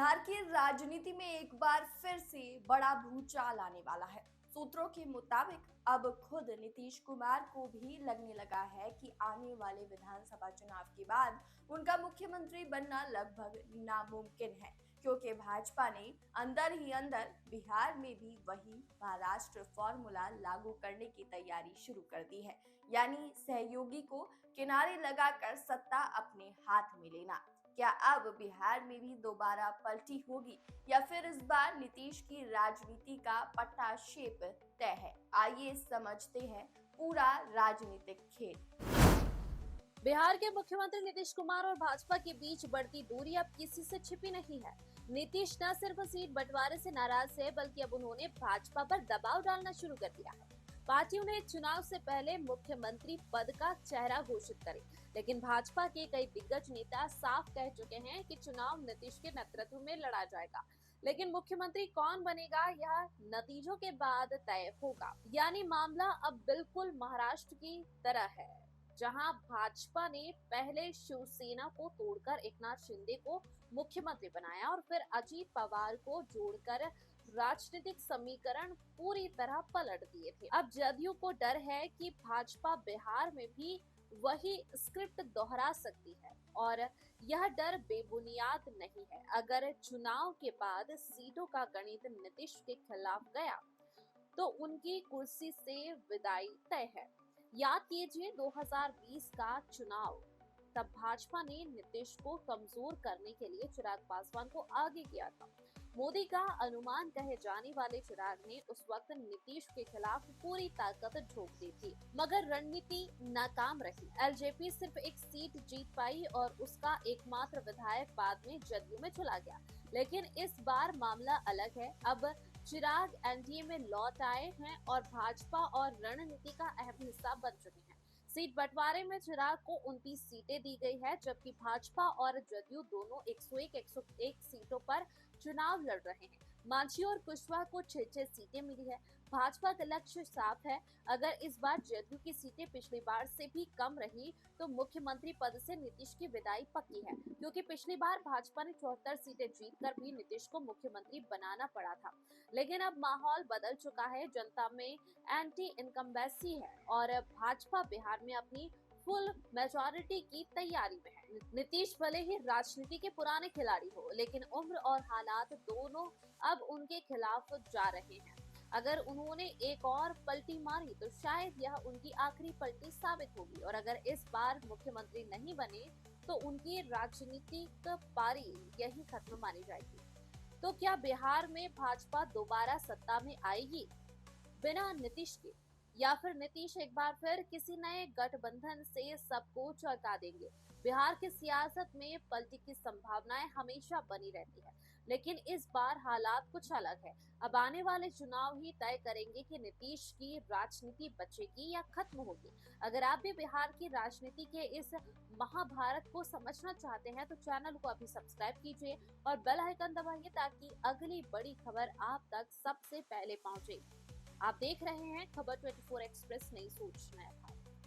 बिहार की राजनीति में एक बार फिर से बड़ा भूचाल आने वाला है। सूत्रों के मुताबिक अब खुद नीतीश कुमार को भी लगने लगा है कि आने वाले विधानसभा चुनाव के बाद उनका मुख्यमंत्री बनना लगभग नामुमकिन है, क्योंकि भाजपा ने अंदर ही अंदर बिहार में भी वही महाराष्ट्र फॉर्मूला लागू करने की तैयारी शुरू कर दी है, यानी सहयोगी को किनारे लगाकर सत्ता अपने हाथ में लेना। क्या अब बिहार में भी दोबारा पलटी होगी या फिर इस बार नीतीश की राजनीति का पट्टा शेप तय है? आइए समझते हैं पूरा राजनीतिक खेल। बिहार के मुख्यमंत्री नीतीश कुमार और भाजपा के बीच बढ़ती दूरी अब किसी से छिपी नहीं है। नीतीश न सिर्फ सीट बंटवारे से नाराज है, बल्कि अब उन्होंने भाजपा पर दबाव डालना शुरू कर दिया है। पार्टी उन्हें चुनाव से पहले मुख्यमंत्री पद का चेहरा घोषित करे, लेकिन भाजपा के कई दिग्गज नेता साफ कह चुके हैं कि चुनाव नीतीश के नेतृत्व में लड़ा जाएगा, लेकिन मुख्यमंत्री कौन बनेगा यह नतीजों के बाद तय होगा। यानी मामला अब बिल्कुल महाराष्ट्र की तरह है, जहां भाजपा ने पहले शिवसेना को तोड़कर एकनाथ शिंदे को मुख्यमंत्री बनाया और फिर अजीत पवार को जोड़कर राजनीतिक समीकरण पूरी तरह पलट दिए थे। अब जदयू को डर है कि भाजपा बिहार में भी वही स्क्रिप्ट दोहरा सकती है, और यह डर बेबुनियाद नहीं है। अगर चुनाव के बाद सीटों का गणित नीतीश के खिलाफ गया तो उनकी कुर्सी से विदाई तय है। याद कीजिए 2020 का चुनाव, तब भाजपा ने नीतीश को कमजोर करने के लिए चिराग पासवान को आगे किया था। मोदी का अनुमान कहे जाने वाले चिराग ने उस वक्त नीतीश के खिलाफ पूरी ताकत झोंक दी थी, मगर रणनीति नाकाम रही। एलजेपी सिर्फ एक सीट जीत पाई और उसका एकमात्र विधायक बाद में जदयू में चला गया। लेकिन इस बार मामला अलग है। अब चिराग एनडीए में लौट आए हैं और भाजपा और रणनीति का अहम हिस्सा बन चुके हैं। सीट बंटवारे में चिराग को 29 सीटें दी गई है, जबकि भाजपा और जदयू दोनों 101 सीटों पर चुनाव लड़ रहे हैं। मांझी और कुशवाहा को 6 सीटें मिली है। भाजपा का लक्ष्य साफ है। अगर इस बार जदयू की सीटें पिछली बार से भी कम रही तो मुख्यमंत्री पद से नीतीश की विदाई पक्की है, क्योंकि पिछली बार भाजपा ने 74 सीटें जीतकर भी नीतीश को मुख्यमंत्री बनाना पड़ा था। लेकिन अब माहौल बदल चुका है। जनता में एंटी इनकम्बेंसी है और भाजपा बिहार में अपनी फुल मेजॉरिटी की तैयारी में है। नीतीश भले ही राजनीति के पुराने खिलाड़ी हो, लेकिन उम्र और हालात दोनों अब उनके खिलाफ जा रहे हैं। अगर उन्होंने एक और पलटी मारी तो शायद यह उनकी आखिरी पलटी साबित होगी, और अगर इस बार मुख्यमंत्री नहीं बने तो उनकी राजनीतिक पारी यही खत्म मानी जाएगी। तो क्या बिहार में भाजपा दोबारा सत्ता में आएगी बिना नीतीश के, या फिर नीतीश एक बार फिर किसी नए गठबंधन से सबको चौंका देंगे? बिहार की सियासत में पलटी की संभावनाएं हमेशा बनी रहती है, लेकिन इस बार हालात कुछ अलग है। अब आने वाले चुनाव ही तय करेंगे कि नीतीश की राजनीति बचेगी या खत्म होगी। अगर आप भी बिहार की राजनीति के इस महाभारत को समझना चाहते हैं तो चैनल को अभी सब्सक्राइब कीजिए और बेल आइकन दबाइए, ताकि अगली बड़ी खबर आप तक सबसे पहले पहुंचे। आप देख रहे हैं खबर 24 एक्सप्रेस नई सूचना।